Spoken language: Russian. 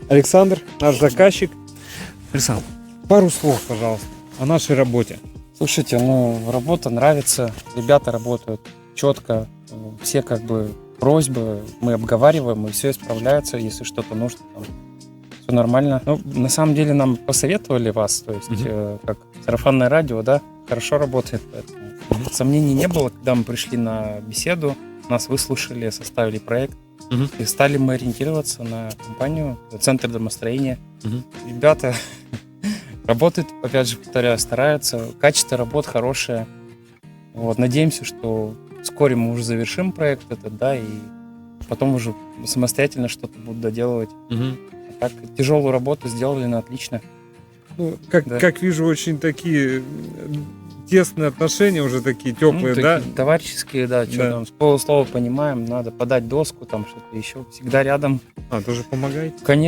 Александр, наш заказчик. Александр, Пару слов, пожалуйста, о нашей работе. Слушайте, работа нравится, ребята работают четко, все просьбы мы обговариваем, и все исправляется, если что-то нужно, все нормально. На самом деле нам посоветовали вас, то есть как сарафанное радио, да, хорошо работает, поэтому сомнений не было, когда мы пришли на беседу, нас выслушали, составили проект, и стали мы ориентироваться на компанию, центр домостроения. Ребята работают, опять же, повторяю, стараются, качество работ хорошее. Надеемся, что вскоре мы уже завершим проект этот, да, и потом уже самостоятельно что-то будут доделывать. Так, тяжелую работу сделали на отлично. Как вижу, очень такие тесные отношения, уже такие теплые, да? Товарищеские, да, что там, с полуслова понимаем, надо подать доску, там что-то еще, всегда рядом. Тоже помогает? Конечно.